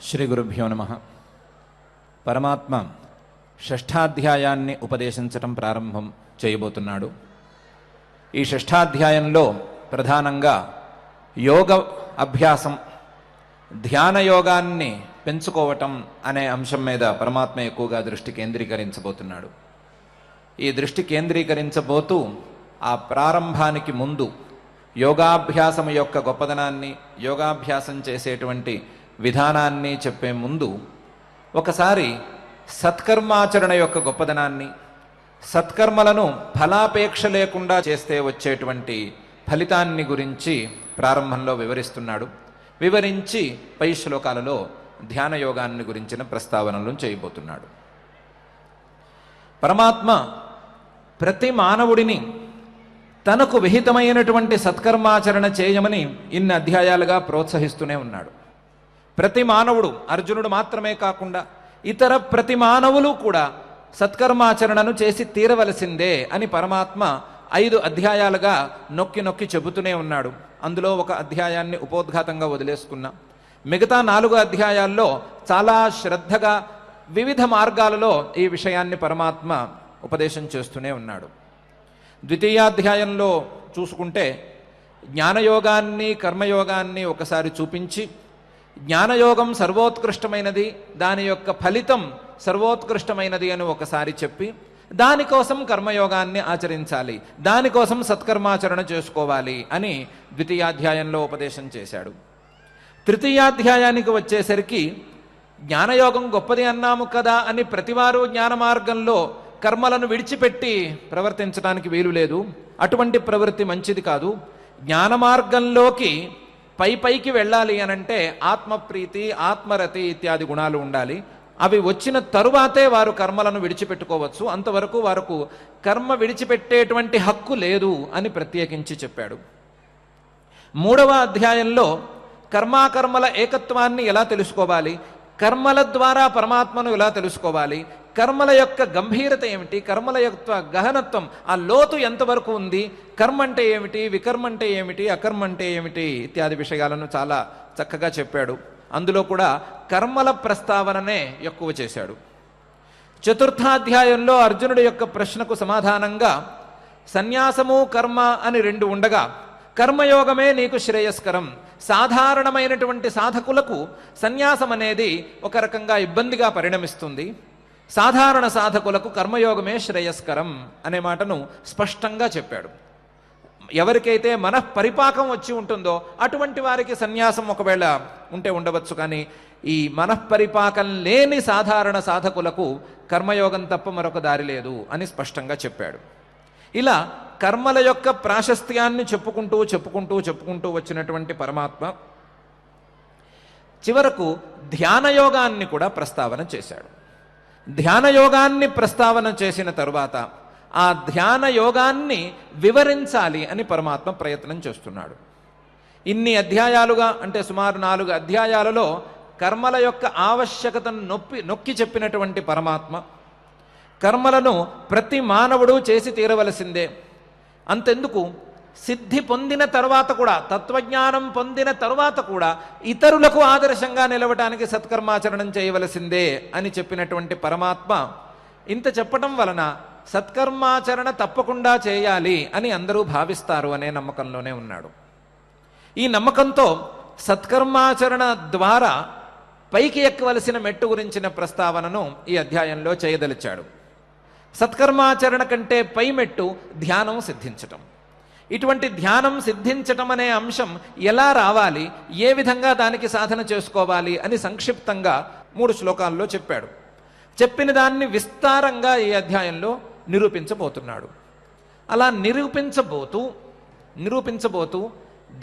శ్రీ గురుభ్యో నమః. పరమాత్మ షష్ఠాధ్యాయాన్ని ఉపదేశించటం ప్రారంభం చేయబోతున్నాడు. ఈ షష్ఠాధ్యాయంలో ప్రధానంగా యోగ అభ్యాసం, ధ్యాన యోగాన్ని పెంచుకోవటం అనే అంశం మీద పరమాత్మ ఎక్కువగా దృష్టి కేంద్రీకరించబోతున్నాడు. ఈ దృష్టి కేంద్రీకరించబోతూ ఆ ప్రారంభానికి ముందు యోగాభ్యాసం యొక్క గొప్పదనాన్ని, యోగాభ్యాసం చేసేటువంటి విధానాన్ని చెప్పే ముందు ఒకసారి సత్కర్మాచరణ యొక్క గొప్పదనాన్ని, సత్కర్మలను ఫలాపేక్ష లేకుండా చేస్తే వచ్చేటువంటి ఫలితాన్ని గురించి ప్రారంభంలో వివరిస్తున్నాడు. వివరించి పై శ్లోకాలలో ధ్యాన యోగాన్ని గురించిన ప్రస్తావనలు చేయబోతున్నాడు. పరమాత్మ ప్రతి మానవుడిని తనకు విహితమైనటువంటి సత్కర్మాచరణ చేయమని ఇన్ని అధ్యాయాలుగా ప్రోత్సహిస్తూనే ఉన్నాడు. ప్రతి మానవుడు, అర్జునుడు మాత్రమే కాకుండా ఇతర ప్రతి మానవులు కూడా సత్కర్మాచరణను చేసి తీరవలసిందే అని పరమాత్మ 5 అధ్యాయాలుగా నొక్కి నొక్కి చెబుతూనే ఉన్నాడు. అందులో ఒక అధ్యాయాన్ని ఉపోద్ఘాతంగా వదిలేసుకున్నాం. మిగతా 4 అధ్యాయాల్లో చాలా శ్రద్ధగా వివిధ మార్గాలలో ఈ విషయాన్ని పరమాత్మ ఉపదేశం చేస్తూనే ఉన్నాడు. ద్వితీయాధ్యాయంలో చూసుకుంటే జ్ఞానయోగాన్ని, కర్మయోగాన్ని ఒకసారి చూపించి, జ్ఞానయోగం సర్వోత్కృష్టమైనది, దాని యొక్క ఫలితం సర్వోత్కృష్టమైనది అని ఒకసారి చెప్పి, దానికోసం కర్మయోగాన్ని ఆచరించాలి, దానికోసం సత్కర్మాచరణ చేసుకోవాలి అని ద్వితీయాధ్యాయంలో ఉపదేశం చేశాడు. తృతీయాధ్యాయానికి వచ్చేసరికి జ్ఞానయోగం గొప్పది అన్నాము కదా అని ప్రతివారు జ్ఞాన మార్గంలో కర్మలను విడిచిపెట్టి ప్రవర్తించడానికి వీలు లేదు. అటువంటి ప్రవృత్తి మంచిది కాదు. జ్ఞాన మార్గంలోకి పైకి వెళ్ళాలి అనంటే ఆత్మప్రీతి, ఆత్మరతి ఇత్యాది గుణాలు ఉండాలి. అవి వచ్చిన తరువాతే వారు కర్మలను విడిచిపెట్టుకోవచ్చు. అంతవరకు వారికి కర్మ విడిచిపెట్టేటువంటి హక్కు లేదు అని ప్రత్యేకించి చెప్పాడు. 3వ అధ్యాయంలో కర్మాకర్మల ఏకత్వాన్ని ఎలా తెలుసుకోవాలి, కర్మల ద్వారా పరమాత్మను ఎలా తెలుసుకోవాలి, కర్మల యొక్క గంభీరత ఏమిటి, కర్మల యొక్క గహనత్వం, ఆ లోతు ఎంతవరకు ఉంది, కర్మ అంటే ఏమిటి, వికర్మ అంటే ఏమిటి, అకర్మ అంటే ఏమిటి ఇత్యాది విషయాలను చాలా చక్కగా చెప్పాడు. అందులో కూడా కర్మల ప్రస్తావననే ఎక్కువ చేశాడు. 4వ అర్జునుడి యొక్క ప్రశ్నకు సమాధానంగా సన్యాసము, కర్మ అని 2 ఉండగా కర్మయోగమే నీకు శ్రేయస్కరం, సాధారణమైనటువంటి సాధకులకు సన్యాసం అనేది ఒక రకంగా ఇబ్బందిగా పరిణమిస్తుంది, సాధారణ సాధకులకు కర్మయోగమే శ్రేయస్కరం అనే మాటను స్పష్టంగా చెప్పాడు. ఎవరికైతే మనఃపరిపాకం వచ్చి ఉంటుందో అటువంటి వారికి సన్యాసం ఒకవేళ ఉంటే ఉండవచ్చు, కానీ ఈ మనఃపరిపాకం లేని సాధారణ సాధకులకు కర్మయోగం తప్ప మరొక దారి లేదు అని స్పష్టంగా చెప్పాడు. ఇలా కర్మల యొక్క ప్రాశస్త్యాన్ని చెప్పుకుంటూ వచ్చినటువంటి పరమాత్మ చివరకు ధ్యానయోగాన్ని కూడా ప్రస్తావన చేశాడు. ధ్యానయోగాన్ని ప్రస్తావన చేసిన తరువాత ఆ ధ్యాన యోగాన్ని వివరించాలి అని పరమాత్మ ప్రయత్నం చేస్తున్నాడు. ఇన్ని అధ్యాయాలుగా, అంటే సుమారు 4 అధ్యాయాలలో కర్మల యొక్క ఆవశ్యకతను నొక్కి చెప్పినటువంటి పరమాత్మ కర్మలను ప్రతి మానవుడు చేసి తీరవలసిందే. అంతెందుకు, సిద్ధి పొందిన తరువాత కూడా, తత్వజ్ఞానం పొందిన తరువాత కూడా ఇతరులకు ఆదర్శంగా నిలవటానికి సత్కర్మాచరణం చేయవలసిందే అని చెప్పినటువంటి పరమాత్మ ఇంత చెప్పటం వలన సత్కర్మాచరణ తప్పకుండా చేయాలి అని అందరూ భావిస్తారు అనే నమ్మకంలోనే ఉన్నాడు. ఈ నమ్మకంతో సత్కర్మాచరణ ద్వారా పైకి ఎక్కవలసిన మెట్టు గురించిన ప్రస్తావనను ఈ అధ్యాయంలో చేయదలిచాడు. సత్కర్మాచరణ కంటే పై మెట్టు ధ్యానం సిద్ధించటం. ఇటువంటి ధ్యానం సిద్ధించటం అనే అంశం ఎలా రావాలి, ఏ విధంగా దానికి సాధన చేసుకోవాలి అని సంక్షిప్తంగా 3 శ్లోకాల్లో చెప్పాడు. చెప్పిన దాన్ని విస్తారంగా ఈ అధ్యాయంలో నిరూపించబోతున్నాడు. అలా నిరూపించబోతూ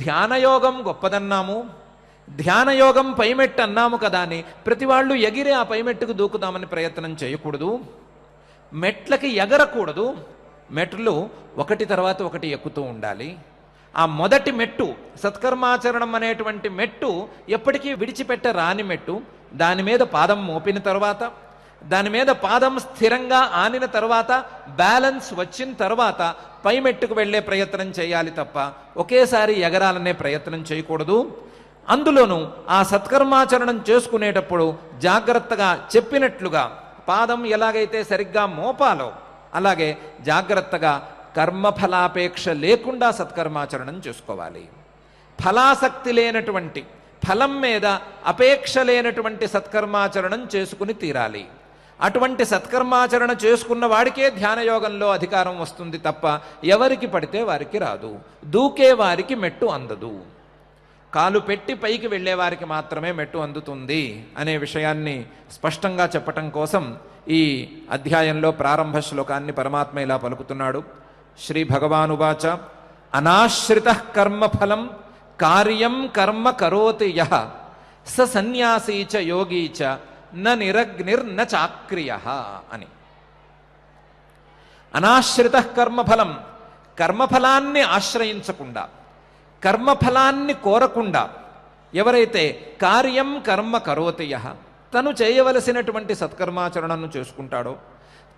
ధ్యానయోగం గొప్పదన్నాము, ధ్యానయోగం పైమెట్టు అన్నాము కదా అని ప్రతి వాళ్ళు ఎగిరే ఆ పైమెట్టుకు దూకుదామని ప్రయత్నం చేయకూడదు, మెట్లకి ఎగరకూడదు, మెట్లు ఒకటి తర్వాత ఒకటి ఎక్కుతూ ఉండాలి. ఆ మొదటి మెట్టు సత్కర్మాచరణం అనేటువంటి మెట్టు ఎప్పటికీ విడిచిపెట్ట రాని మెట్టు. దాని మీద పాదం మోపిన తర్వాత, దాని మీద పాదం స్థిరంగా ఆనిన తర్వాత, బ్యాలెన్స్ వచ్చిన తర్వాత పై మెట్టుకు వెళ్ళే ప్రయత్నం చేయాలి తప్ప ఒకేసారి ఎగరాలనే ప్రయత్నం చేయకూడదు. అందులోనూ ఆ సత్కర్మాచరణం చేసుకునేటప్పుడు జాగ్రత్తగా చెప్పినట్లుగా పాదం ఎలాగైతే సరిగ్గా మోపాలో అలాగే జాగ్రత్తగా కర్మఫలాపేక్ష లేకుండా సత్కర్మాచరణం చేసుకోవాలి. ఫలాసక్తి లేనటువంటి, ఫలం మీద అపేక్ష లేనటువంటి సత్కర్మాచరణం చేసుకుని తీరాలి. అటువంటి సత్కర్మాచరణ చేసుకున్న వాడికే ధ్యానయోగంలో అధికారం వస్తుంది తప్ప ఎవరికి పడితే వారికి రాదు. దూకే వారికి మెట్టు అందదు. కాలు పెట్టి పైకి వెళ్ళే వారికి మాత్రమే మెట్టు అందుతుంది అనే విషయాన్ని స్పష్టంగా చెప్పటం కోసం ఈ అధ్యాయంలో ప్రారంభ శ్లోకాన్ని పరమాత్మ ఇలా పలుకుతున్నాడు. శ్రీ భగవానువాచ అనాశ్రిత కర్మఫలం కార్యం కర్మ కరోతి యః స సన్యాసీ చ యోగీ చ న నిరగ్నిర్న చాక్రియ అని. అనాశ్రిత కర్మఫలం, కర్మఫలాన్ని ఆశ్రయించకుండా, కర్మఫలాన్ని కోరకుండా ఎవరైతే కార్యం కర్మ కరోతి యః తను చేయవలసినటువంటి సత్కర్మాచరణను చేసుకుంటాడో,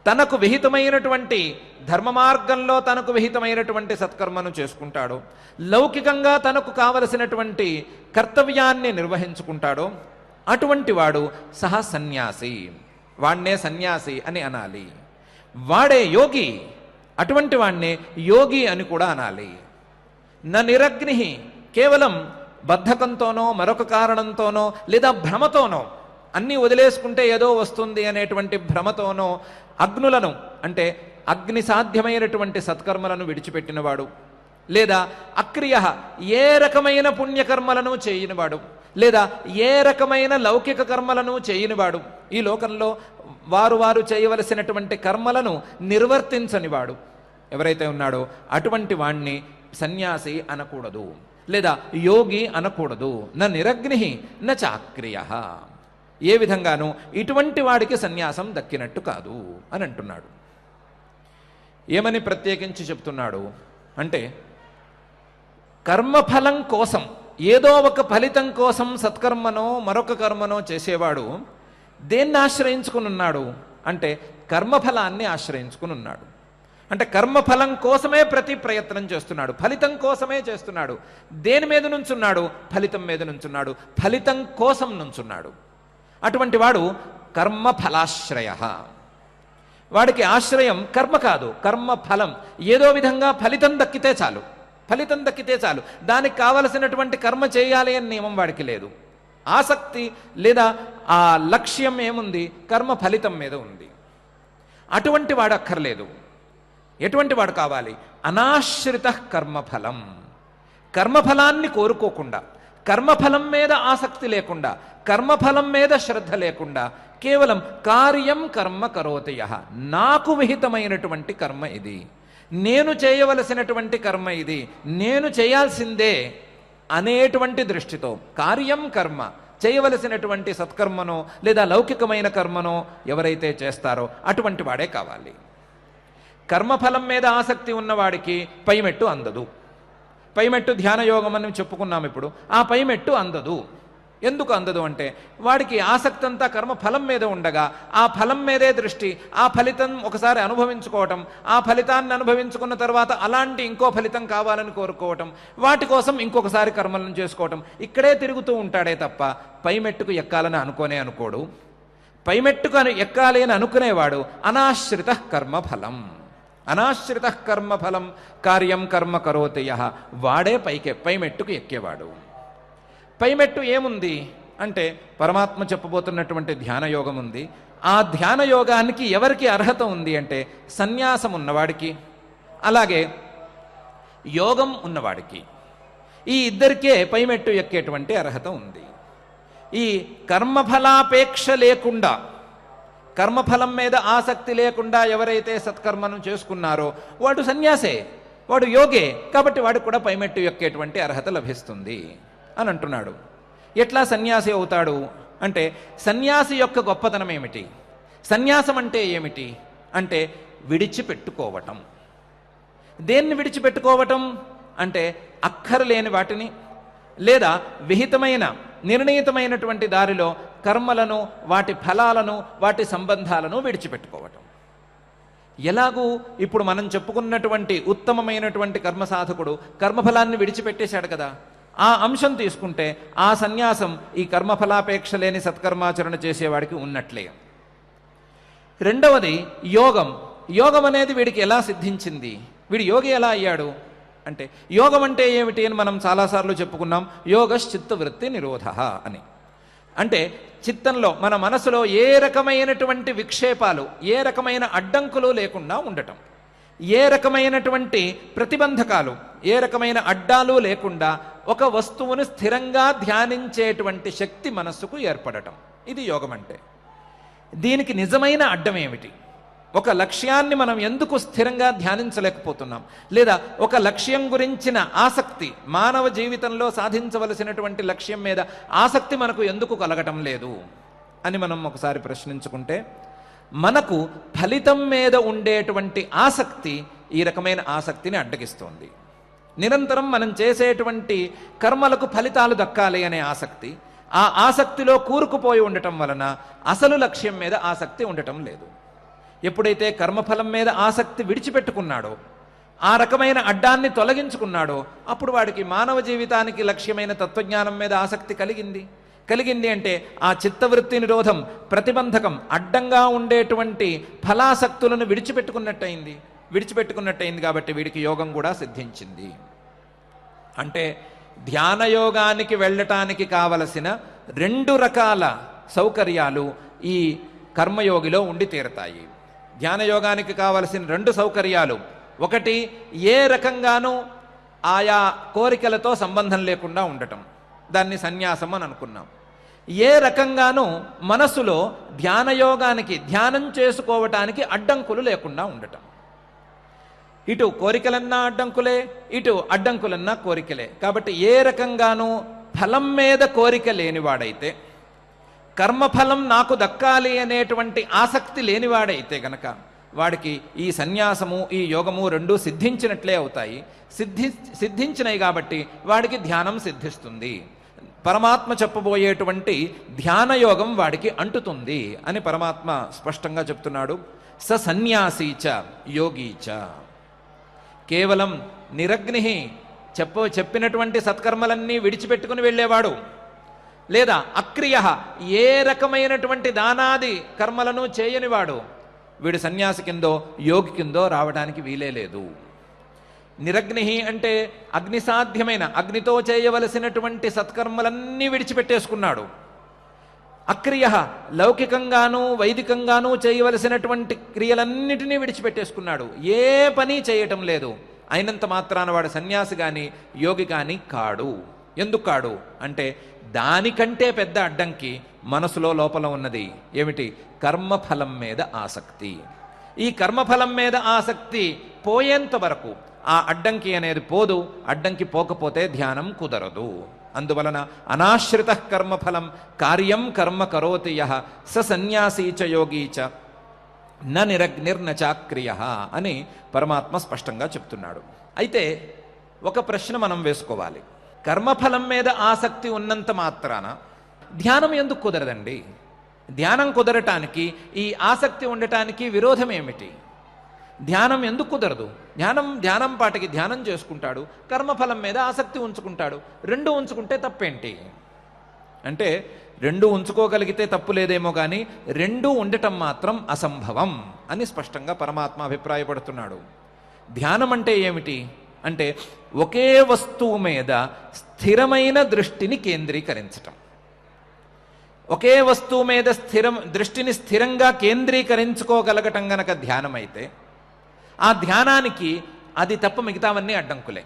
తనకు విహితమైనటువంటి ధర్మ మార్గంలో తనకు విహితమైనటువంటి సత్కర్మను చేసుకుంటాడో, లౌకికంగా తనకు కావలసినటువంటి కర్తవ్యాన్ని నిర్వహించుకుంటాడో అటువంటి వాడు సహ సన్యాసి, వాణ్ణే సన్యాసి అని అనాలి. వాడే యోగి, అటువంటి వాణ్ణే యోగి అని కూడా అనాలి. న నిరగ్ని, కేవలం బద్ధకంతోనో మరొక కారణంతోనో లేదా భ్రమతోనో, అన్నీ వదిలేసుకుంటే ఏదో వస్తుంది అనేటువంటి భ్రమతోనో అగ్నులను అంటే అగ్ని సాధ్యమైనటువంటి సత్కర్మలను విడిచిపెట్టినవాడు, లేదా అక్రియ ఏ రకమైన పుణ్యకర్మలను చేయనివాడు, లేదా ఏ రకమైన లౌకిక కర్మలను చేయనివాడు, ఈ లోకంలో వారు చేయవలసినటువంటి కర్మలను నిర్వర్తించనివాడు ఎవరైతే ఉన్నాడో అటువంటి వాణ్ణి సన్యాసి అనకూడదు, లేదా యోగి అనకూడదు. న నిరగ్ని న చాక్రియ, ఏ విధంగానూ ఇటువంటి వాడికి సన్యాసం దక్కినట్టు కాదు అని అంటున్నాడు. ఏమని ప్రత్యేకించి చెప్తున్నాడు అంటే, కర్మఫలం కోసం, ఏదో ఒక ఫలితం కోసం సత్కర్మనో మరొక కర్మనో చేసేవాడు దేన్ని ఆశ్రయించుకుని ఉన్నాడు అంటే కర్మఫలాన్ని ఆశ్రయించుకుని ఉన్నాడు. అంటే కర్మఫలం కోసమే ప్రతి ప్రయత్నం చేస్తున్నాడు, ఫలితం కోసమే చేస్తున్నాడు. దేని మీద నుంచున్నాడు? ఫలితం మీద నుంచున్నాడు, ఫలితం కోసం నుంచున్నాడు. అటువంటి వాడు కర్మఫలాశ్రయ. వాడికి ఆశ్రయం కర్మ కాదు, కర్మఫలం. ఏదో విధంగా ఫలితం దక్కితే చాలు, ఫలితం దక్కితే చాలు. దానికి కావలసినటువంటి కర్మ చేయాలి అని నియమం వాడికి లేదు. ఆసక్తి లేదా ఆ లక్ష్యం ఏముంది? కర్మ ఫలితం మీద ఉంది. అటువంటి వాడు అక్కర్లేదు. ఎటువంటి వాడు కావాలి? అనాశ్రిత కర్మఫలం, కర్మఫలాన్ని కోరుకోకుండా, కర్మఫలం మీద ఆసక్తి లేకుండా, కర్మఫలం మీద శ్రద్ధ లేకుండా, కేవలం కార్యం కర్మ కరోతి యః, నాకు విహితమైనటువంటి కర్మ ఇది, నేను చేయవలసినటువంటి కర్మ ఇది, నేను చేయాల్సిందే అనేటువంటి దృష్టితో కార్యం కర్మ, చేయవలసినటువంటి సత్కర్మనో లేదా లౌకికమైన కర్మనో ఎవరైతే చేస్తారో అటువంటి వాడే కావాలి. కర్మఫలం మీద ఆసక్తి ఉన్నవాడికి పైమెట్టు అందదు. పైమెట్టు ధ్యానయోగం అని చెప్పుకున్నాం ఇప్పుడు. ఆ పైమెట్టు అందదు. ఎందుకు అందదు అంటే వాడికి ఆసక్తి అంతా కర్మఫలం మీద ఉండగా ఆ ఫలం మీదే దృష్టి, ఆ ఫలితం ఒకసారి అనుభవించుకోవటం, ఆ ఫలితాన్ని అనుభవించుకున్న తర్వాత అలాంటి ఇంకో ఫలితం కావాలని కోరుకోవటం, వాటి కోసం ఇంకొకసారి కర్మలను చేసుకోవటం, ఇక్కడే తిరుగుతూ ఉంటాడే తప్ప పైమెట్టుకు ఎక్కాలని అనుకోడు. పైమెట్టుకు ఎక్కాలి అని అనుకునేవాడు అనాశ్రిత కర్మఫలం, అనాశ్రిత కర్మఫలం కార్యం కర్మ కరోతి యః, వాడే పైమెట్టుకు ఎక్కేవాడు. పైమెట్టు ఏముంది అంటే పరమాత్మ చెప్పబోతున్నటువంటి ధ్యానయోగం ఉంది. ఆ ధ్యానయోగానికి ఎవరికి అర్హత ఉంది అంటే సన్యాసం ఉన్నవాడికి, అలాగే యోగం ఉన్నవాడికి, ఈ ఇద్దరికే పైమెట్టు ఎక్కేటువంటి అర్హత ఉంది. ఈ కర్మఫలాపేక్ష లేకుండా, కర్మఫలం మీద ఆసక్తి లేకుండా ఎవరైతే సత్కర్మను చేసుకున్నారో వాడు సన్యాసే, వాడు యోగే, కాబట్టి వాడికి కూడా పైమెట్టు ఎక్కేటువంటి అర్హత లభిస్తుంది అని అంటున్నాడు. ఎట్లా సన్యాసి అవుతాడు అంటే సన్యాసి యొక్క గొప్పతనం ఏమిటి? సన్యాసం అంటే ఏమిటి అంటే విడిచిపెట్టుకోవటం. దేన్ని విడిచిపెట్టుకోవటం అంటే అక్కరలేని వాటిని లేదా విహితమైన నిర్ణీతమైనటువంటి దారిలో కర్మలను, వాటి ఫలాలను, వాటి సంబంధాలను విడిచిపెట్టుకోవటం. ఎలాగూ ఇప్పుడు మనం చెప్పుకున్నటువంటి ఉత్తమమైనటువంటి కర్మ సాధకుడు కర్మఫలాన్ని విడిచిపెట్టేశాడు కదా, ఆ అంశం తీసుకుంటే ఆ సన్యాసం ఈ కర్మఫలాపేక్ష లేని సత్కర్మాచరణ చేసేవాడికి ఉన్నట్లే. రెండవది యోగం. యోగం అనేది వీడికి ఎలా సిద్ధించింది, వీడు యోగి ఎలా అయ్యాడు అంటే, యోగం అంటే ఏమిటి అని మనం చాలాసార్లు చెప్పుకున్నాం. యోగశ్చిత్త వృత్తి నిరోధ అని. అంటే చిత్తంలో మన మనసులో ఏ రకమైనటువంటి విక్షేపాలు, ఏ రకమైన అడ్డంకులు లేకుండా ఉండటం, ఏ రకమైనటువంటి ప్రతిబంధకాలు, ఏ రకమైన అడ్డాలు లేకుండా ఒక వస్తువును స్థిరంగా ధ్యానించేటువంటి శక్తి మనస్సుకు ఏర్పడటం, ఇది యోగం అంటే. దీనికి నిజమైన అడ్డం ఏమిటి? ఒక లక్ష్యాన్ని మనం ఎందుకు స్థిరంగా ధ్యానించలేకపోతున్నాం, లేదా ఒక లక్ష్యం గురించిన ఆసక్తి, మానవ జీవితంలో సాధించవలసినటువంటి లక్ష్యం మీద ఆసక్తి మనకు ఎందుకు కలగటం లేదు అని మనం ఒకసారి ప్రశ్నించుకుంటే, మనకు ఫలితం మీద ఉండేటువంటి ఆసక్తి ఈ రకమైన ఆసక్తిని అడ్డగిస్తోంది. నిరంతరం మనం చేసేటువంటి కర్మలకు ఫలితాలు దక్కాలి అనే ఆసక్తి, ఆ ఆసక్తిలో కూరుకుపోయి ఉండటం వలన అసలు లక్ష్యం మీద ఆసక్తి ఉండటం లేదు. ఎప్పుడైతే కర్మఫలం మీద ఆసక్తి విడిచిపెట్టుకున్నాడో, ఆ రకమైన అడ్డాన్ని తొలగించుకున్నాడో, అప్పుడు వాడికి మానవ జీవితానికి లక్ష్యమైన తత్వజ్ఞానం మీద ఆసక్తి కలిగింది అంటే ఆ చిత్తవృత్తి నిరోధం, ప్రతిబంధకం, అడ్డంగా ఉండేటువంటి ఫలాసక్తులను విడిచిపెట్టుకున్నట్టయింది కాబట్టి వీడికి యోగం కూడా సిద్ధించింది. అంటే ధ్యానయోగానికి వెళ్ళటానికి కావలసిన 2 రకాల సౌకర్యాలు ఈ కర్మయోగిలో ఉండి తీరతాయి. ధ్యానయోగానికి కావలసిన 2 సౌకర్యాలు, ఒకటి ఏ రకంగానూ ఆయా కోరికలతో సంబంధం లేకుండా ఉండటం, దాన్ని సన్యాసం అని అనుకున్నాం. ఏ రకంగానూ మనసులో ధ్యానయోగానికి, ధ్యానం చేసుకోవటానికి అడ్డంకులు లేకుండా ఉండటం. ఇటు కోరికలన్నా అడ్డంకులే, ఇటు అడ్డంకులన్నా కోరికలే. కాబట్టి ఏ రకంగానూ ఫలం మీద కోరిక లేనివాడైతే, కర్మఫలం నాకు దక్కాలి అనేటువంటి ఆసక్తి లేనివాడైతే గనక వాడికి ఈ సన్యాసము, ఈ యోగము 2 సిద్ధించినట్లే అవుతాయి. సిద్ధించినాయి కాబట్టి వాడికి ధ్యానం సిద్ధిస్తుంది. పరమాత్మ చెప్పబోయేటువంటి ధ్యానయోగం వాడికి అంటుతుంది అని పరమాత్మ స్పష్టంగా చెప్తున్నాడు. స సన్యాసీచ యోగీచ. కేవలం నిరగ్ని చెప్పినటువంటి సత్కర్మలన్నీ విడిచిపెట్టుకుని వెళ్ళేవాడు, లేదా అక్రియ, ఏ రకమైనటువంటి దానాది కర్మలను చేయనివాడు, వీడు సన్యాసి కిందో యోగి కిందో రావడానికి వీలే లేదు. నిరగ్ని అంటే అగ్నిసాధ్యమైన, అగ్నితో చేయవలసినటువంటి సత్కర్మలన్నీ విడిచిపెట్టేసుకున్నాడు. అక్రియ, లౌకికంగానూ వైదికంగానూ చేయవలసినటువంటి క్రియలన్నిటినీ విడిచిపెట్టేసుకున్నాడు. ఏ పని చేయటం లేదు. అయినంత మాత్రాన వాడు సన్యాసి కానీ యోగి కానీ కాడు. ఎందుకు కాడు అంటే, దానికంటే పెద్ద అడ్డంకి మనసులో లోపల ఉన్నది. ఏమిటి? కర్మఫలం మీద ఆసక్తి. ఈ కర్మఫలం మీద ఆసక్తి పోయేంత వరకు ఆ అడ్డంకి అనేది పోదు. అడ్డంకి పోకపోతే ధ్యానం కుదరదు. అందువలన అనాశ్రిత కర్మఫలం కార్యం కర్మ కరోతి యః స సన్యాసీ చ యోగీ చ న నిరగ్నిర్న చాక్రియ అని పరమాత్మ స్పష్టంగా చెప్తున్నాడు. అయితే ఒక ప్రశ్న మనం వేసుకోవాలి. కర్మఫలం మీద ఆసక్తి ఉన్నంత మాత్రాన ధ్యానం ఎందుకు కుదరదండి? ధ్యానం కుదరటానికి, ఈ ఆసక్తి ఉండటానికి విరోధం ఏమిటి? ధ్యానం ఎందుకు కుదరదు? ధ్యానం పాటికి ధ్యానం చేసుకుంటాడు, కర్మఫలం మీద ఆసక్తి ఉంచుకుంటాడు. 2 ఉంచుకుంటే తప్పేంటి అంటే, 2 ఉంచుకోగలిగితే తప్పు లేదేమో కానీ 2 ఉండటం మాత్రం అసంభవం అని స్పష్టంగా పరమాత్మ అభిప్రాయపడుతున్నాడు. ధ్యానం అంటే ఏమిటి అంటే, ఒకే వస్తువు మీద స్థిరమైన దృష్టిని కేంద్రీకరించటం. ఒకే వస్తువు మీద దృష్టిని స్థిరంగా కేంద్రీకరించుకోగలగటం గనక ధ్యానమైతే, ఆ ధ్యానానికి అది తప్ప మిగతావన్నీ అడ్డంకులే.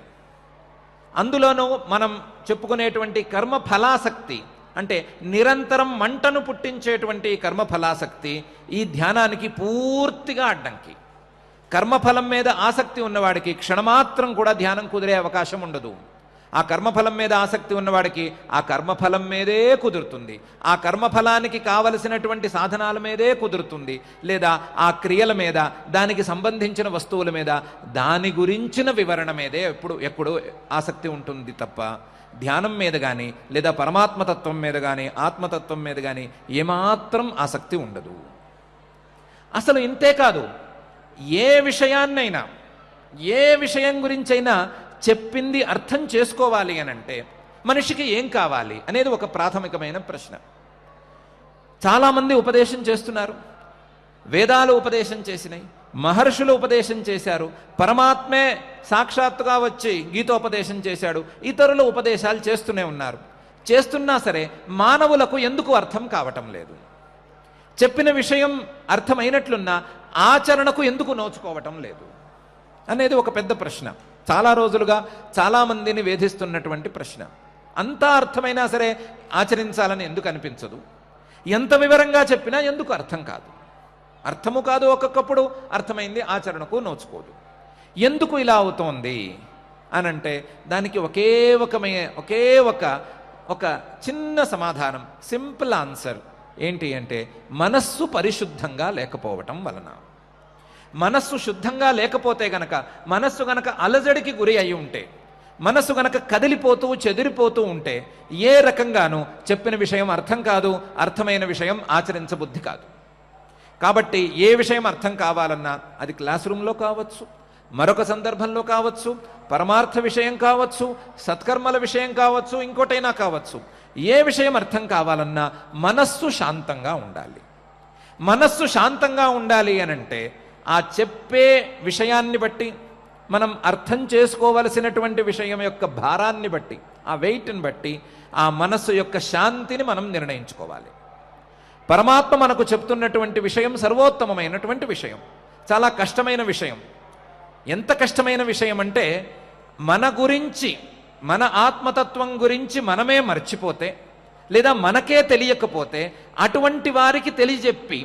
అందులోనూ మనం చెప్పుకునేటువంటి కర్మఫలాసక్తి అంటే నిరంతరం మంటను పుట్టించేటువంటి కర్మఫలాసక్తి ఈ ధ్యానానికి పూర్తిగా అడ్డంకి. కర్మఫలం మీద ఆసక్తి ఉన్నవాడికి క్షణమాత్రం కూడా ధ్యానం కుదిరే అవకాశం ఉండదు. ఆ కర్మఫలం మీద ఆసక్తి ఉన్నవాడికి ఆ కర్మఫలం మీదే కుదురుతుంది, ఆ కర్మఫలానికి కావలసినటువంటి సాధనాల మీదే కుదురుతుంది, లేదా ఆ క్రియల మీద, దానికి సంబంధించిన వస్తువుల మీద, దాని గురించిన వివరణ మీదే ఎప్పుడు ఆసక్తి ఉంటుంది తప్ప ధ్యానం మీద కానీ, లేదా పరమాత్మతత్వం మీద కానీ, ఆత్మతత్వం మీద కానీ ఏమాత్రం ఆసక్తి ఉండదు. అసలు ఇంతే కాదు, ఏ విషయం గురించైనా చెప్పింది అర్థం చేసుకోవాలి అనంటే మనిషికి ఏం కావాలి అనేది ఒక ప్రాథమికమైన ప్రశ్న. చాలామంది ఉపదేశం చేస్తున్నారు, వేదాలు ఉపదేశం చేసినాయి, మహర్షులు ఉపదేశం చేశారు, పరమాత్మే సాక్షాత్తుగా వచ్చి గీతోపదేశం చేశాడు, ఇతరులు ఉపదేశాలు చేస్తూనే ఉన్నారు. చేస్తున్నా సరే మానవులకు ఎందుకు అర్థం కావటం లేదు? చెప్పిన విషయం అర్థమైనట్లున్నా ఆచరణకు ఎందుకు నోచుకోవటం లేదు అనేది ఒక పెద్ద ప్రశ్న. చాలా రోజులుగా చాలామందిని వేధిస్తున్నటువంటి ప్రశ్న. అంతా అర్థమైనా సరే ఆచరించాలని ఎందుకు అనిపించదు? ఎంత వివరంగా చెప్పినా ఎందుకు అర్థం కాదు? అర్థము కాదు, ఒక్కొక్కప్పుడు అర్థమైంది, ఆచరణకు నోచుకోదు. ఎందుకు ఇలా అవుతోంది అనంటే దానికి ఒకే ఒక చిన్న సమాధానం, సింపుల్ ఆన్సర్ ఏంటి అంటే మనస్సు పరిశుద్ధంగా లేకపోవటం వలన. మనస్సు శుద్ధంగా లేకపోతే గనక, మనస్సు గనక అలజడికి గురి అయి ఉంటే, మనస్సు గనక కదిలిపోతూ చెదిరిపోతూ ఉంటే ఏ రకంగానూ చెప్పిన విషయం అర్థం కాదు, అర్థమైన విషయం ఆచరించబుద్ధి కాదు. కాబట్టి ఏ విషయం అర్థం కావాలన్నా అది క్లాస్ రూమ్లో కావచ్చు, మరొక సందర్భంలో కావచ్చు, పరమార్థ విషయం కావచ్చు, సత్కర్మల విషయం కావచ్చు, ఇంకోటైనా కావచ్చు, ఏ విషయం అర్థం కావాలన్నా మనస్సు శాంతంగా ఉండాలి. మనస్సు శాంతంగా ఉండాలి అనంటే ఆ చెప్పే విషయాన్ని బట్టి, మనం అర్థం చేసుకోవలసినటువంటి విషయం యొక్క భారాన్ని బట్టి, ఆ వెయిట్ని బట్టి ఆ మనస్సు యొక్క శాంతిని మనం నిర్ణయించుకోవాలి. పరమాత్మ మనకు చెప్తున్నటువంటి విషయం సర్వోత్తమమైనటువంటి విషయం, చాలా కష్టమైన విషయం. ఎంత కష్టమైన విషయం అంటే మన గురించి, మన ఆత్మతత్వం గురించి మనమే మర్చిపోతే, లేదా మనకే తెలియకపోతే అటువంటి వారికి తెలియజెప్పి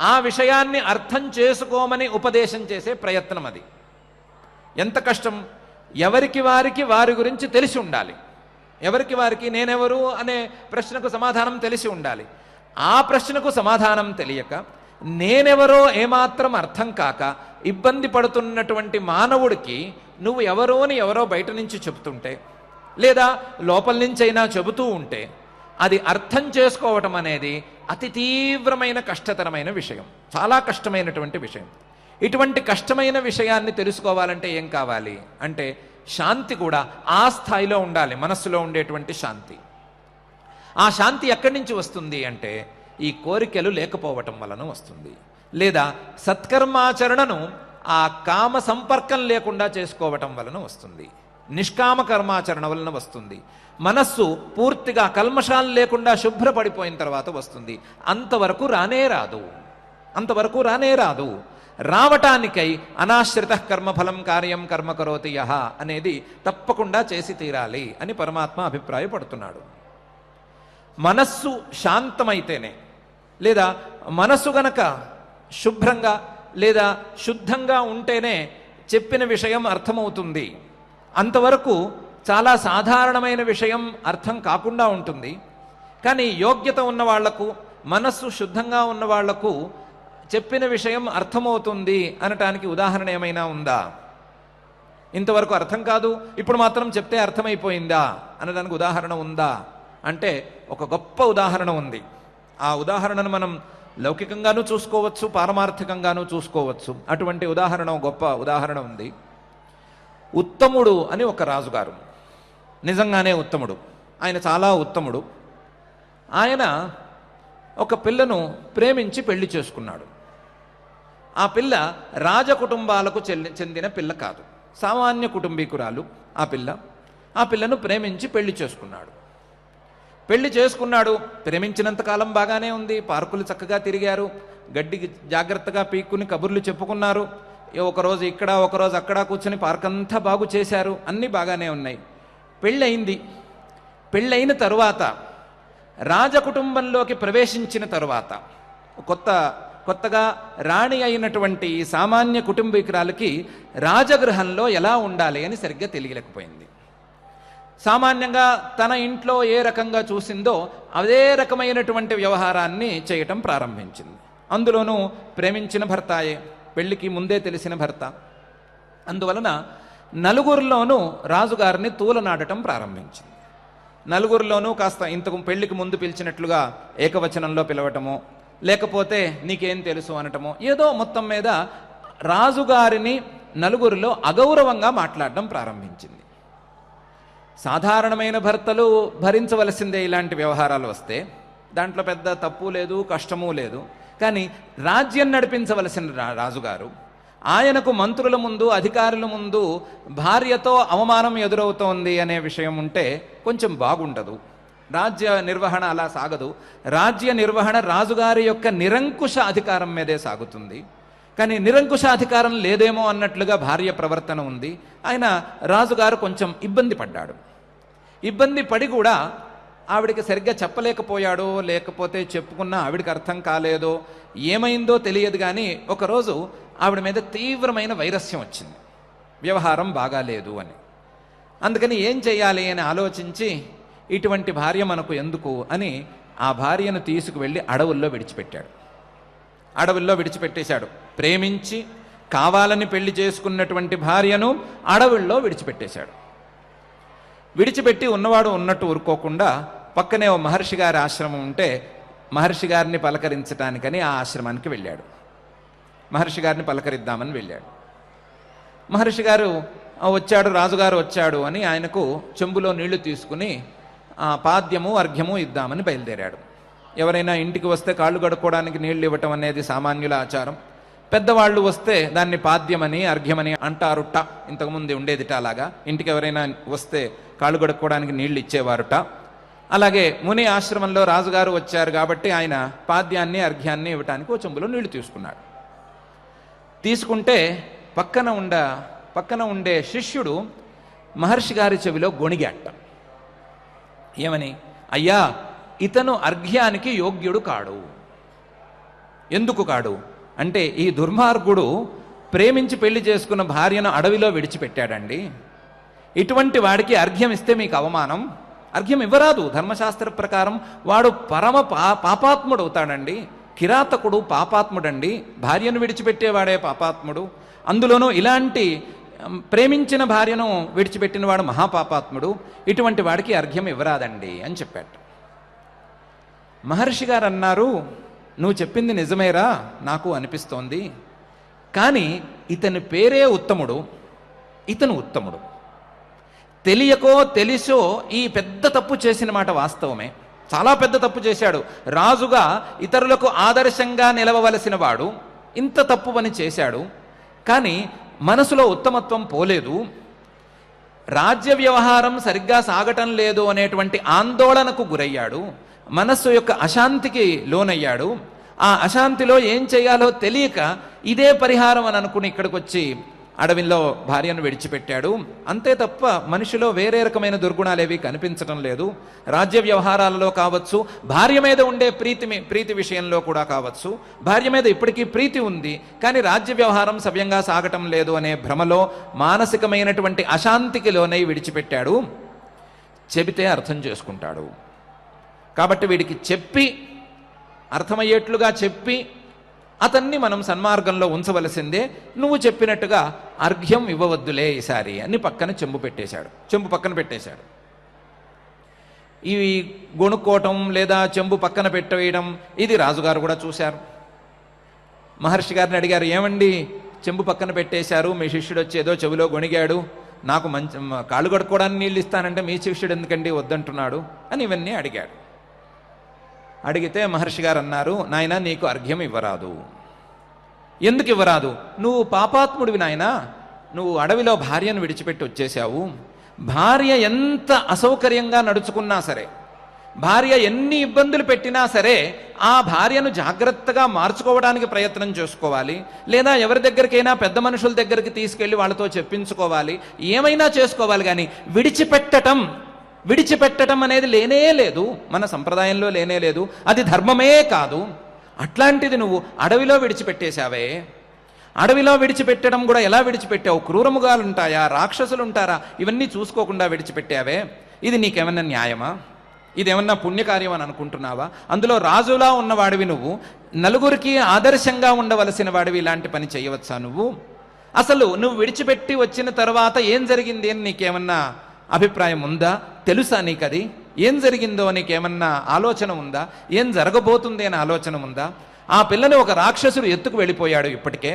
ఆ విషయాన్ని అర్థం చేసుకోమని ఉపదేశం చేసే ప్రయత్నం అది. ఎంత కష్టం! ఎవరికి వారికి వారి గురించి తెలిసి ఉండాలి. ఎవరికి వారికి నేనెవరు అనే ప్రశ్నకు సమాధానం తెలిసి ఉండాలి. ఆ ప్రశ్నకు సమాధానం తెలియక, నేనెవరో ఏమాత్రం అర్థం కాక ఇబ్బంది పడుతున్నటువంటి మానవుడికి నువ్వు ఎవరో అని ఎవరో బయట నుంచి చెబుతుంటే, లేదా లోపల నుంచైనా చెబుతూ ఉంటే, అది అర్థం చేసుకోవటం అనేది అతి తీవ్రమైన కష్టతరమైన విషయం, చాలా కష్టమైనటువంటి విషయం. ఇటువంటి కష్టమైన విషయాన్ని తెలుసుకోవాలంటే ఏం కావాలి అంటే శాంతి కూడా ఆ స్థాయిలో ఉండాలి, మనస్సులో ఉండేటువంటి శాంతి. ఆ శాంతి ఎక్కడి నుంచి వస్తుంది అంటే ఈ కోరికలు లేకపోవటం వలన వస్తుంది, లేదా సత్కర్మాచరణను ఆ కామ సంపర్కం లేకుండా చేసుకోవటం వలన వస్తుంది, నిష్కామ కర్మాచరణ వలన వస్తుంది. మనస్సు పూర్తిగా కల్మషాలు లేకుండా శుభ్రపడిపోయిన తర్వాత వస్తుంది. అంతవరకు రానే రాదు. రావటానికై అనాశ్రిత కర్మఫలం కార్యం కర్మ కరోతి యహ అనేది తప్పకుండా చేసి తీరాలి అని పరమాత్మ అభిప్రాయపడుతున్నాడు. మనస్సు శాంతమైతేనే, లేదా మనస్సు గనక శుభ్రంగా లేదా శుద్ధంగా ఉంటేనే చెప్పిన విషయం అర్థమవుతుంది. అంతవరకు చాలా సాధారణమైన విషయం అర్థం కాకుండా ఉంటుంది. కానీ యోగ్యత ఉన్న వాళ్లకు, మనస్సు శుద్ధంగా ఉన్న వాళ్లకు చెప్పిన విషయం అర్థమవుతుంది అనటానికి ఉదాహరణ ఏమైనా ఉందా? ఇంతవరకు అర్థం కాదు, ఇప్పుడు మాత్రం చెప్తే అర్థమైపోయిందా అనడానికి ఉదాహరణ ఉందా అంటే ఒక గొప్ప ఉదాహరణ ఉంది. ఆ ఉదాహరణను మనం లౌకికంగానూ చూసుకోవచ్చు, పారమార్థికంగానూ చూసుకోవచ్చు. అటువంటి గొప్ప ఉదాహరణ ఉంది. ఉత్తముడు అని ఒక రాజుగారు, నిజంగానే ఉత్తముడు, ఆయన చాలా ఉత్తముడు. ఆయన ఒక పిల్లను ప్రేమించి పెళ్లి చేసుకున్నాడు. ఆ పిల్ల రాజకుటుంబాలకు చెందిన పిల్ల కాదు, సామాన్య కుటుంబీకురాలు ఆ పిల్ల. ఆ పిల్లను ప్రేమించి పెళ్లి చేసుకున్నాడు. ప్రేమించినంతకాలం బాగానే ఉంది, పార్కులు చక్కగా తిరిగారు, గడ్డికి జాగ్రత్తగా పీక్కుని కబుర్లు చెప్పుకున్నారు, ఒకరోజు ఇక్కడ ఒకరోజు అక్కడ కూర్చొని పార్క్ అంతా బాగు చేశారు, అన్నీ బాగానే ఉన్నాయి. పెళ్ళైన తరువాత, రాజకుటుంబంలోకి ప్రవేశించిన తరువాత, కొత్తగా రాణి అయినటువంటి సామాన్య కుటుంబీకురాలకి రాజగృహంలో ఎలా ఉండాలి అని సరిగ్గా తెలియలేకపోయింది. సామాన్యంగా తన ఇంట్లో ఏ రకంగా చూసిందో అదే రకమైనటువంటి వ్యవహారాన్ని చేయటం ప్రారంభించింది. అందులోనూ ప్రేమించిన భర్తాయే, పెళ్లికి ముందే తెలిసిన భర్త. అందువలన నలుగురిలోనూ రాజుగారిని తూలనాడటం ప్రారంభించింది. నలుగురిలోనూ కాస్త ఇంతకు పెళ్లికి ముందు పిలిచినట్లుగా ఏకవచనంలో పిలవటమో, లేకపోతే నీకేం తెలుసు అనటమో, ఏదో మొత్తం మీద రాజుగారిని నలుగురిలో అగౌరవంగా మాట్లాడడం ప్రారంభించింది. సాధారణమైన భర్తలు భరించవలసిందే ఇలాంటి వ్యవహారాలు వస్తే, దాంట్లో పెద్ద తప్పు లేదు, కష్టమూ లేదు. కానీ రాజ్యం నడిపించవలసిన రాజుగారు, ఆయనకు మంత్రుల ముందు, అధికారుల ముందు భార్యతో అవమానం ఎదురవుతోంది అనే విషయం ఉంటే కొంచెం బాగుండదు. రాజ్య నిర్వహణ అలా సాగదు. రాజ్య నిర్వహణ రాజుగారి యొక్క నిరంకుశ అధికారం మీదే సాగుతుంది. కానీ నిరంకుశ అధికారం లేదేమో అన్నట్లుగా భార్య ప్రవర్తన ఉంది. ఆయన రాజుగారు కొంచెం ఇబ్బంది పడ్డాడు. ఇబ్బంది పడి కూడా ఆవిడికి సరిగ్గా చెప్పలేకపోయాడో, లేకపోతే చెప్పుకున్నా ఆవిడికి అర్థం కాలేదో, ఏమైందో తెలియదు. కానీ ఒకరోజు ఆవిడ మీద తీవ్రమైన వైరస్యం వచ్చింది, వ్యవహారం బాగాలేదు అని. అందుకని ఏం చేయాలి అని ఆలోచించి, ఇటువంటి భార్య మనకు ఎందుకు అని ఆ భార్యను తీసుకువెళ్ళి అడవుల్లో విడిచిపెట్టాడు. అడవుల్లో విడిచిపెట్టేశాడు. ప్రేమించి కావాలని పెళ్లి చేసుకున్నటువంటి భార్యను అడవుల్లో విడిచిపెట్టేశాడు. విడిచిపెట్టి ఉన్నవాడు ఉన్నట్టు ఊరుకోకుండా పక్కనే ఓ మహర్షి గారి ఆశ్రమం ఉంటే మహర్షి గారిని పలకరించడానికని ఆ ఆశ్రమానికి వెళ్ళాడు. మహర్షి గారిని పలకరిద్దామని వెళ్ళాడు. మహర్షి గారు వచ్చాడు, రాజుగారు వచ్చాడు అని ఆయనకు చెంబులో నీళ్లు తీసుకుని పాద్యము అర్ఘ్యము ఇద్దామని బయలుదేరాడు. ఎవరైనా ఇంటికి వస్తే కాళ్ళు కడుక్కోవడానికి నీళ్లు ఇవ్వటం అనేది సామాన్యుల ఆచారం. పెద్దవాళ్ళు వస్తే దాన్ని పాద్యమని అర్ఘ్యమని అంటారుట. ఇంతకుముందు ఉండేదిట అలాగా. ఇంటికి ఎవరైనా వస్తే కాళ్ళు కడుక్కోవడానికి నీళ్లు ఇచ్చేవారుట. అలాగే ముని ఆశ్రమంలో రాజుగారు వచ్చారు కాబట్టి ఆయన పాద్యాన్ని అర్ఘ్యాన్ని ఇవ్వటానికి ఓ చెంబులో నీళ్లు తీసుకున్నాడు. తీసుకుంటే పక్కన ఉండే శిష్యుడు మహర్షి గారి చెవిలో గొణిగాట. ఏమని? అయ్యా, ఇతను అర్ఘ్యానికి యోగ్యుడు కాడు. ఎందుకు కాడు అంటే, ఈ దుర్మార్గుడు ప్రేమించి పెళ్లి చేసుకున్న భార్యను అడవిలో విడిచిపెట్టాడండి. ఇటువంటి వాడికి అర్ఘ్యం ఇస్తే మీకు అవమానం. అర్ఘ్యం ఇవ్వరాదు. ధర్మశాస్త్ర ప్రకారం వాడు పరమ పాపాత్ముడు అవుతాడండి. కిరాతకుడు పాపాత్ముడండి. భార్యను విడిచిపెట్టేవాడే పాపాత్ముడు. అందులోనూ ఇలాంటి ప్రేమించిన భార్యను విడిచిపెట్టిన వాడు మహాపాపాత్ముడు. ఇటువంటి వాడికి అర్ఘ్యం ఇవ్వరాదండి అని చెప్పాడు. మహర్షి గారు అన్నారు, నువ్వు చెప్పింది నిజమేరా, నాకు అనిపిస్తోంది. కానీ ఇతని పేరే ఉత్తముడు, ఇతను ఉత్తముడు. తెలియకో తెలిసో ఈ పెద్ద తప్పు చేసిన మాట వాస్తవమే. చాలా పెద్ద తప్పు చేశాడు. రాజుగా ఇతరులకు ఆదర్శంగా నిలవవలసిన వాడు ఇంత తప్పు పని చేశాడు. కానీ మనసులో ఉత్తమత్వం పోలేదు. రాజ్య వ్యవహారం సరిగ్గా సాగటం లేదు అనేటువంటి ఆందోళనకు గురయ్యాడు. మనస్సు యొక్క అశాంతికి లోనయ్యాడు. ఆ అశాంతిలో ఏం చేయాలో తెలియక ఇదే పరిహారం అని అనుకుని ఇక్కడికి వచ్చి అడవిలో భార్యను విడిచిపెట్టాడు. అంతే తప్ప మనిషిలో వేరే రకమైన దుర్గుణాలేవి కనిపించటం లేదు. రాజ్య వ్యవహారాలలో కావచ్చు, భార్య మీద ఉండే ప్రీతి విషయంలో కూడా కావచ్చు. భార్య మీద ఇప్పటికీ ప్రీతి ఉంది, కానీ రాజ్య వ్యవహారం సవ్యంగా సాగటం లేదు అనే భ్రమలో మానసికమైనటువంటి అశాంతికి లోనై విడిచిపెట్టాడు. చెబితే అర్థం చేసుకుంటాడు. కాబట్టి వీడికి చెప్పి, అర్థమయ్యేట్లుగా చెప్పి అతన్ని మనం సన్మార్గంలో ఉంచవలసిందే. నువ్వు చెప్పినట్టుగా అర్ఘ్యం ఇవ్వవద్దులే ఈసారి అని పక్కన చెంబు పక్కన పెట్టేశాడు. ఇవి గొణుక్కోవటం లేదా చెంబు పక్కన పెట్టవేయడం ఇది రాజుగారు కూడా చూశారు. మహర్షి గారిని అడిగారు, ఏమండి చెంబు పక్కన పెట్టేశారు, మీ శిష్యుడు వచ్చి ఏదో చెవిలో గొణిగాడు, నాకు మంచి కాళ్ళు కడుక్కోవడానికి నీళ్ళు ఇస్తానంటే మీ శిష్యుడు ఎందుకండి వద్దంటున్నాడు అని ఇవన్నీ అడిగాడు. అడిగితే మహర్షి గారు అన్నారు, నాయనా నీకు అర్ఘ్యం ఇవ్వరాదు. ఎందుకు ఇవ్వరాదు? నువ్వు పాపాత్ముడివి నాయనా. నువ్వు అడవిలో భార్యను విడిచిపెట్టి వచ్చేసావు. భార్య ఎంత అసౌకర్యంగా నడుచుకున్నా సరే, భార్య ఎన్ని ఇబ్బందులు పెట్టినా సరే ఆ భార్యను జాగ్రత్తగా మార్చుకోవడానికి ప్రయత్నం చేసుకోవాలి. లేదా ఎవరి దగ్గరికైనా పెద్ద మనుషుల దగ్గరికి తీసుకెళ్ళి వాళ్ళతో చెప్పించుకోవాలి. ఏమైనా చేసుకోవాలి. కానీ విడిచిపెట్టడం అనేది లేనే లేదు, మన సంప్రదాయంలో లేనే లేదు. అది ధర్మమే కాదు. అట్లాంటిది నువ్వు అడవిలో విడిచిపెట్టేశావే. అడవిలో విడిచిపెట్టడం కూడా ఎలా విడిచిపెట్టావు? క్రూరముగాలు ఉంటాయా, రాక్షసులు ఉంటారా, ఇవన్నీ చూసుకోకుండా విడిచిపెట్టావే. ఇది నీకేమన్నా న్యాయమా? ఇదేమన్నా పుణ్యకార్యం అని అనుకుంటున్నావా? అందులో రాజులా ఉన్నవాడివి నువ్వు, నలుగురికి ఆదర్శంగా ఉండవలసిన వాడివి, ఇలాంటి పని చేయవచ్చా నువ్వు? అసలు నువ్వు విడిచిపెట్టి వచ్చిన తర్వాత ఏం జరిగింది అని నీకేమన్నా అభిప్రాయం ఉందా? తెలుసా నీకు అది ఏం జరిగిందో నీకేమన్నా ఆలోచన ఉందా? ఏం జరగబోతుంది అని ఆలోచన ఉందా? ఆ పిల్లని ఒక రాక్షసుడు ఎత్తుకు వెళ్ళిపోయాడు. ఇప్పటికే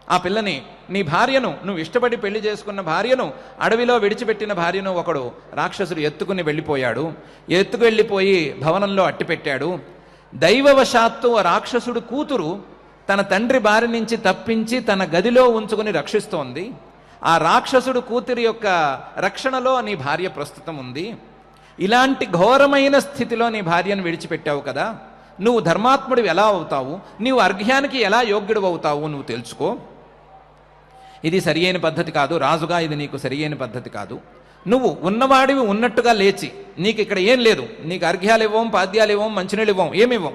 ఆ పిల్లని, నీ భార్యను, నువ్వు ఇష్టపడి పెళ్లి చేసుకున్న భార్యను, అడవిలో విడిచిపెట్టిన భార్యను ఒకడు రాక్షసుడు ఎత్తుకుని వెళ్ళిపోయాడు. వెళ్ళిపోయి భవనంలో అట్టిపెట్టాడు. దైవవశాత్తు ఆ రాక్షసుడు కూతురు తన తండ్రి బారి నుంచి తప్పించి తన గదిలో ఉంచుకుని రక్షిస్తోంది. ఆ రాక్షసుడు కూతురి యొక్క రక్షణలో నీ భార్య ప్రస్తుతం ఉంది. ఇలాంటి ఘోరమైన స్థితిలో నీ భార్యను విడిచిపెట్టావు కదా, నువ్వు ధర్మాత్ముడివి ఎలా అవుతావు, నీవు అర్ఘ్యానికి ఎలా యోగ్యుడు అవుతావు నువ్వు తెలుసుకో. ఇది సరియైన పద్ధతి కాదు రాజుగా, ఇది నీకు సరియైన పద్ధతి కాదు. నువ్వు ఉన్నవాడివి ఉన్నట్టుగా లేచి, నీకు ఇక్కడ ఏం లేదు, నీకు అర్ఘ్యాలు ఇవ్వం, పాద్యాలు ఇవ్వం, మంచినీళ్ళు ఇవ్వం, ఏమివ్వం.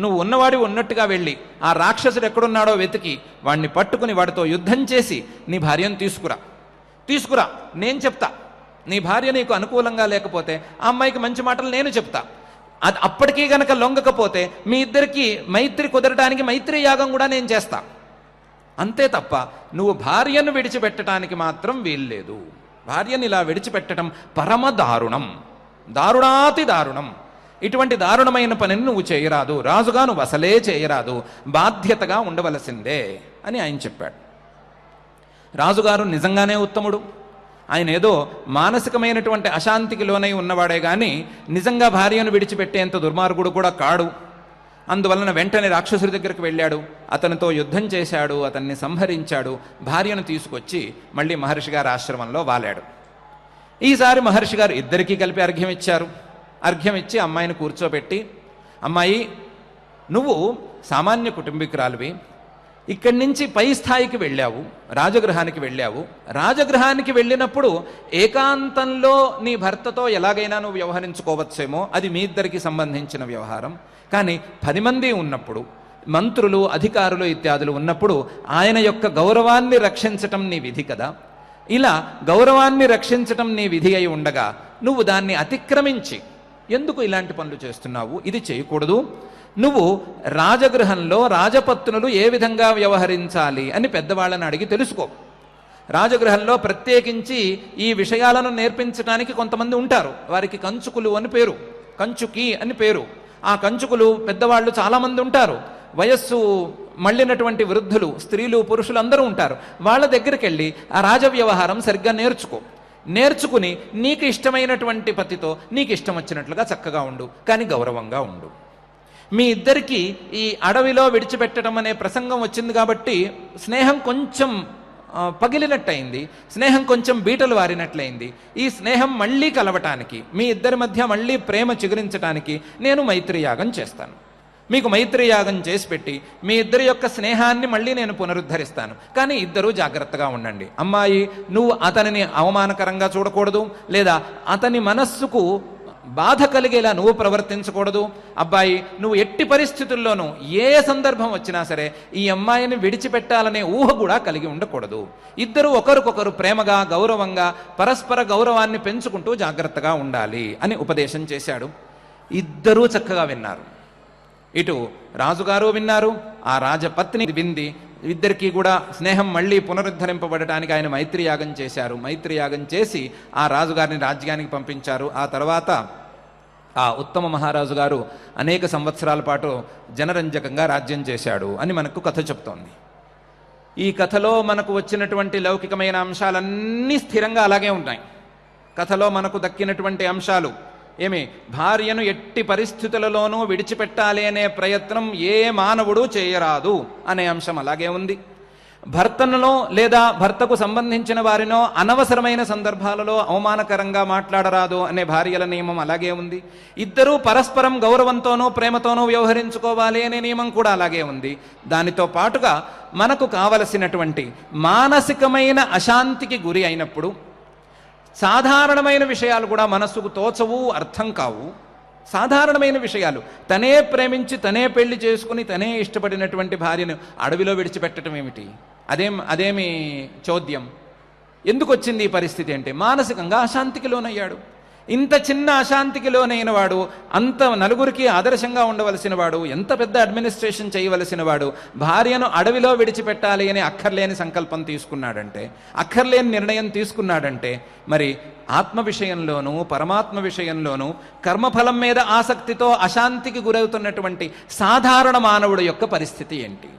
నువ్వు ఉన్నవాడివి ఉన్నట్టుగా వెళ్ళి ఆ రాక్షసుడు ఎక్కడున్నాడో వెతికి వాడిని పట్టుకుని వాడితో యుద్ధం చేసి నీ భార్యను తీసుకురా. నేను చెప్తా. నీ భార్య నీకు అనుకూలంగా లేకపోతే ఆ అమ్మాయికి మంచి మాటలు నేను చెప్తా. అది అప్పటికీ గనక లొంగకపోతే మీ ఇద్దరికి మైత్రి కుదరటానికి మైత్రి యాగం కూడా నేను చేస్తా. అంతే తప్ప నువ్వు భార్యను విడిచిపెట్టడానికి మాత్రం వీల్లేదు. భార్యని ఇలా విడిచిపెట్టడం పరమ దారుణం, దారుణాతి దారుణం. ఇటువంటి దారుణమైన పనిని నువ్వు చేయరాదు, రాజుగా నువ్వు అసలే చేయరాదు, బాధ్యతగా ఉండవలసిందే అని ఆయన చెప్పాడు. రాజుగారు నిజంగానే ఉత్తముడు. ఆయన ఏదో మానసికమైనటువంటి అశాంతికి లోనై ఉన్నవాడే కానీ నిజంగా భార్యను విడిచిపెట్టేంత దుర్మార్గుడు కూడా కాడు. అందువలన వెంటనే రాక్షసుడి దగ్గరికి వెళ్ళాడు, అతనితో యుద్ధం చేశాడు, అతన్ని సంహరించాడు, భార్యను తీసుకొచ్చి మళ్ళీ మహర్షి గారి ఆశ్రమంలో వాలాడు. ఈసారి మహర్షి గారు ఇద్దరికీ కలిపి అర్ఘ్యం ఇచ్చారు. అర్ఘ్యం ఇచ్చి అమ్మాయిని కూర్చోబెట్టి, అమ్మాయి నువ్వు సామాన్య కుటుంబీకురాలివి, ఇక్కడి నుంచి పై స్థాయికి వెళ్ళావు, రాజగృహానికి వెళ్ళావు. రాజగృహానికి వెళ్ళినప్పుడు ఏకాంతంలో నీ భర్తతో ఎలాగైనా నువ్వు వ్యవహరించుకోవచ్చేమో, అది మీ ఇద్దరికి సంబంధించిన వ్యవహారం. కానీ 10 మంది ఉన్నప్పుడు, మంత్రులు, అధికారులు ఇత్యాదులు ఉన్నప్పుడు ఆయన యొక్క గౌరవాన్ని రక్షించటం నీ విధి కదా. ఇలా గౌరవాన్ని రక్షించటం నీ విధి అయి ఉండగా నువ్వు దాన్ని అతిక్రమించి ఎందుకు ఇలాంటి పనులు చేస్తున్నావు? ఇది చేయకూడదు. నువ్వు రాజగృహంలో రాజపత్నులు ఏ విధంగా వ్యవహరించాలి అని పెద్దవాళ్ళని అడిగి తెలుసుకో. రాజగృహంలో ప్రత్యేకించి ఈ విషయాలను నేర్పించడానికి కొంతమంది ఉంటారు. వారికి కంచుకులు అని పేరు, కంచుకి అని పేరు. ఆ కంచుకులు పెద్దవాళ్ళు చాలామంది ఉంటారు. వయస్సు మళ్ళినటువంటి వృద్ధులు, స్త్రీలు, పురుషులు అందరూ ఉంటారు. వాళ్ళ దగ్గరికి వెళ్ళి ఆ రాజ వ్యవహారం సరిగ్గా నేర్చుకుని నీకు ఇష్టమైనటువంటి పతితో నీకు ఇష్టం వచ్చినట్లుగా చక్కగా ఉండు, కానీ గౌరవంగా ఉండు. మీ ఇద్దరికీ ఈ అడవిలో విడిచిపెట్టడం అనే ప్రసంగం వచ్చింది కాబట్టి స్నేహం కొంచెం పగిలినట్టయింది, స్నేహం కొంచెం బీటలు వారినట్లయింది. ఈ స్నేహం మళ్ళీ కలవటానికి, మీ ఇద్దరి మధ్య మళ్ళీ ప్రేమ చిగురించడానికి నేను మైత్రియాగం చేస్తాను. మీకు మైత్రియాగం చేసి పెట్టి మీ ఇద్దరి యొక్క స్నేహాన్ని మళ్ళీ నేను పునరుద్ధరిస్తాను. కానీ ఇద్దరూ జాగ్రత్తగా ఉండండి. అమ్మాయి, నువ్వు అతనిని అవమానకరంగా చూడకూడదు, లేదా అతని మనస్సుకు బాధ కలిగేలా నువ్వు ప్రవర్తించకూడదు. అబ్బాయి, నువ్వు ఎట్టి పరిస్థితుల్లోనూ ఏ సందర్భం వచ్చినా సరే ఈ అమ్మాయిని విడిచిపెట్టాలనే ఊహ కూడా కలిగి ఉండకూడదు. ఇద్దరు ఒకరికొకరు ప్రేమగా, గౌరవంగా, పరస్పర గౌరవాన్ని పెంచుకుంటూ జాగ్రత్తగా ఉండాలి అని ఉపదేశం చేశాడు. ఇద్దరూ చక్కగా విన్నారు. ఇటు రాజుగారు విన్నారు, ఆ రాజపత్ని వింది. ఇద్దరికీ కూడా స్నేహం మళ్ళీ పునరుద్ధరింపబడటానికి ఆయన మైత్రియాగం చేశారు. మైత్రియాగం చేసి ఆ రాజుగారిని రాజ్యానికి పంపించారు. ఆ తర్వాత ఆ ఉత్తమ మహారాజు గారు అనేక సంవత్సరాల పాటు జనరంజకంగా రాజ్యం చేశాడు అని మనకు కథ చెప్తోంది. ఈ కథలో మనకు వచ్చినటువంటి లౌకికమైన అంశాలన్నీ స్థిరంగా అలాగే ఉన్నాయి. కథలో మనకు దక్కినటువంటి అంశాలు ఏమి, భార్యను ఎట్టి పరిస్థితులలోనూ విడిచిపెట్టాలి అనే ప్రయత్నం ఏ మానవుడు చేయరాదు అనే అంశం అలాగే ఉంది. భర్తనులో లేదా భర్తకు సంబంధించిన వారినో అనవసరమైన సందర్భాలలో అవమానకరంగా మాట్లాడరాదు అనే భార్యల నియమం అలాగే ఉంది. ఇద్దరూ పరస్పరం గౌరవంతోనూ ప్రేమతోనూ వ్యవహరించుకోవాలి అనే నియమం కూడా అలాగే ఉంది. దానితో పాటుగా మనకు కావలసినటువంటి మానసికమైన అశాంతికి గురి అయినప్పుడు సాధారణమైన విషయాలు కూడా మనస్సుకు తోచవు, అర్థం కావు. సాధారణమైన విషయాలు, తనే ప్రేమించి తనే పెళ్లి చేసుకుని తనే ఇష్టపడినటువంటి భార్యను అడవిలో విడిచిపెట్టడం ఏమిటి? అదేమి చోద్యం? ఎందుకు వచ్చింది ఈ పరిస్థితి అంటే మానసికంగా అశాంతికి లోనయ్యాడు. ఇంత చిన్న అశాంతికి లోనైన వాడు, అంత నలుగురికి ఆదర్శంగా ఉండవలసిన వాడు, ఎంత పెద్ద అడ్మినిస్ట్రేషన్ చేయవలసిన వాడు భార్యను అడవిలో విడిచిపెట్టాలి అని అక్కర్లేని సంకల్పం తీసుకున్నాడంటే, అక్కర్లేని నిర్ణయం తీసుకున్నాడంటే మరి ఆత్మ విషయంలోనూ పరమాత్మ విషయంలోనూ కర్మఫలం మీద ఆసక్తితో అశాంతికి గురవుతున్నటువంటి సాధారణ మానవుడి యొక్క పరిస్థితి ఏంటి?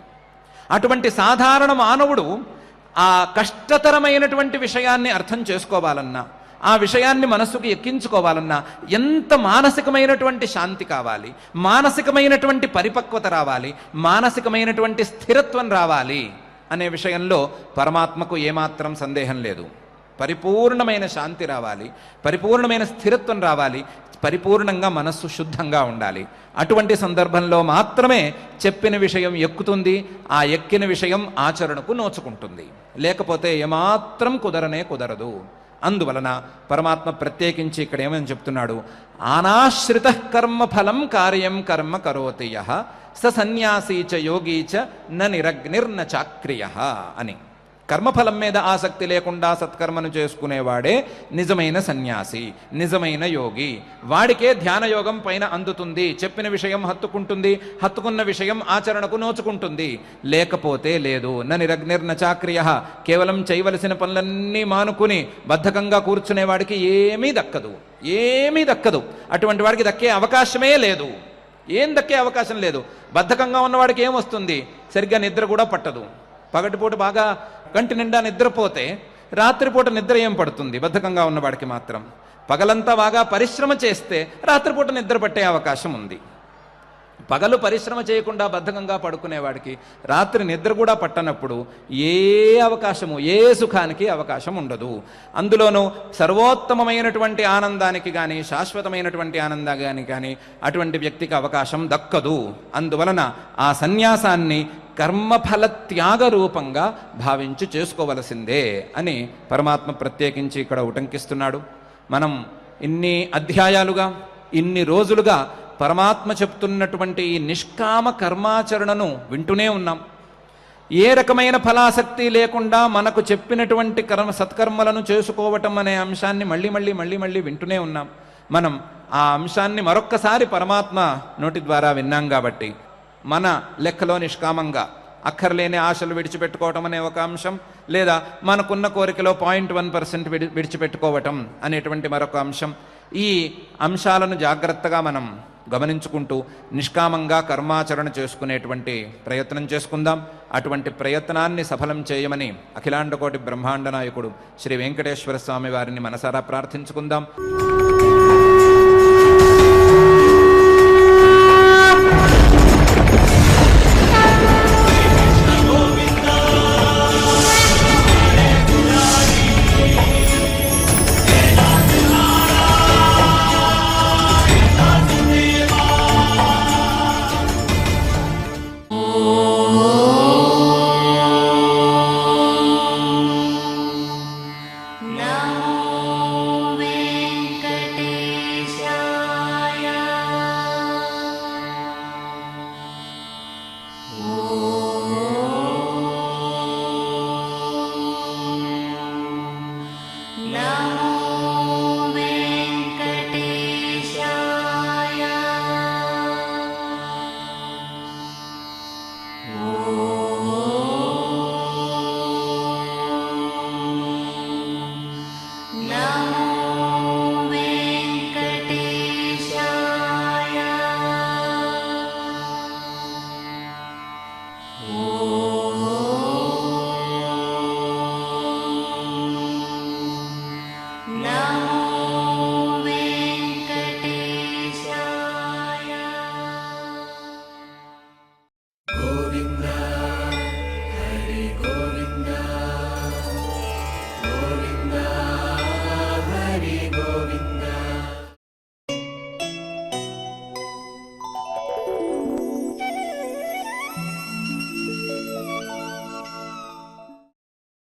అటువంటి సాధారణ మానవుడు ఆ కష్టతరమైనటువంటి విషయాన్ని అర్థం చేసుకోవాలన్నా, ఆ విషయాన్ని మనస్సుకు ఎక్కించుకోవాలన్నా ఎంత మానసికమైనటువంటి శాంతి కావాలి, మానసికమైనటువంటి పరిపక్వత రావాలి, మానసికమైనటువంటి స్థిరత్వం రావాలి అనే విషయంలో పరమాత్మకు ఏమాత్రం సందేహం లేదు. పరిపూర్ణమైన శాంతి రావాలి, పరిపూర్ణమైన స్థిరత్వం రావాలి, పరిపూర్ణంగా మనస్సు శుద్ధంగా ఉండాలి. అటువంటి సందర్భంలో మాత్రమే చెప్పిన విషయం ఎక్కుతుంది, ఆ ఎక్కిన విషయం ఆచరణకు నోచుకుంటుంది. లేకపోతే ఏమాత్రం కుదరదు. అందువలన పరమాత్మ ప్రత్యేకించి ఇక్కడ ఏమని చెప్తున్నాడు, అనాశ్రిత కర్మఫలం కార్యం కర్మ కరోతి యః స సన్యాసీ చ యోగీ చ న నిరగ్నిర్న చాక్రియ అని. కర్మఫలం మీద ఆసక్తి లేకుండా సత్కర్మను చేసుకునేవాడే నిజమైన సన్యాసి, నిజమైన యోగి. వాడికే ధ్యానయోగం పైన అందుతుంది, చెప్పిన విషయం హత్తుకుంటుంది, హత్తుకున్న విషయం ఆచరణకు నోచుకుంటుంది. లేకపోతే లేదు. న నిరగ్నిర్న చాక్రియ, కేవలం చేయవలసిన పనులన్నీ మానుకుని బద్ధకంగా కూర్చునేవాడికి ఏమీ దక్కదు. అటువంటి వాడికి దక్కే అవకాశమే లేదు. ఏం దక్కే అవకాశం లేదు. బద్ధకంగా ఉన్నవాడికి ఏమొస్తుంది? సరిగ్గా నిద్ర కూడా పట్టదు. పగటిపూట బాగా కంటి నిండా నిద్రపోతే రాత్రిపూట నిద్ర ఏం పడుతుంది? బద్ధకంగా ఉన్నవాడికి మాత్రం. పగలంతా బాగా పరిశ్రమ చేస్తే రాత్రిపూట నిద్ర పట్టే అవకాశం ఉంది. పగలు పరిశ్రమ చేయకుండా బద్ధకంగా పడుకునేవాడికి రాత్రి నిద్ర కూడా పట్టనప్పుడు ఏ అవకాశము, ఏ సుఖానికి అవకాశం ఉండదు. అందులోనూ సర్వోత్తమమైనటువంటి ఆనందానికి కానీ, శాశ్వతమైనటువంటి ఆనందానికి కానీ అటువంటి వ్యక్తికి అవకాశం దక్కదు. అందువలన ఆ సన్యాసాన్ని కర్మఫల త్యాగ రూపంగా భావించి చేసుకోవలసిందే అని పరమాత్మ ప్రత్యేకించి ఇక్కడ ఉటంకిస్తున్నాడు. మనం ఇన్ని అధ్యాయాలుగా, ఇన్ని రోజులుగా పరమాత్మ చెప్తున్నటువంటి ఈ నిష్కామ కర్మాచరణను వింటూనే ఉన్నాం. ఏ రకమైన ఫలాసక్తి లేకుండా మనకు చెప్పినటువంటి సత్కర్మలను చేసుకోవటం అనే అంశాన్ని మళ్ళీ వింటూనే ఉన్నాం. మనం ఆ అంశాన్ని మరొక్కసారి పరమాత్మ నోటి ద్వారా విన్నాం కాబట్టి మన లెక్కలో నిష్కామంగా అక్కర్లేని ఆశలు విడిచిపెట్టుకోవటం అనే ఒక అంశం, లేదా మనకున్న కోరికలో 0.1% విడిచిపెట్టుకోవటం అనేటువంటి మరొక అంశం. ఈ అంశాలను జాగ్రత్తగా మనం గమనించుకుంటూ నిష్కామంగా కర్మాచరణ చేసుకునేటువంటి ప్రయత్నం చేసుకుందాం. అటువంటి ప్రయత్నాన్ని సఫలం చేయమని అఖిలాండకోటి బ్రహ్మాండ నాయకుడు శ్రీ వెంకటేశ్వర స్వామి వారిని మనసారా ప్రార్థించుకుందాం.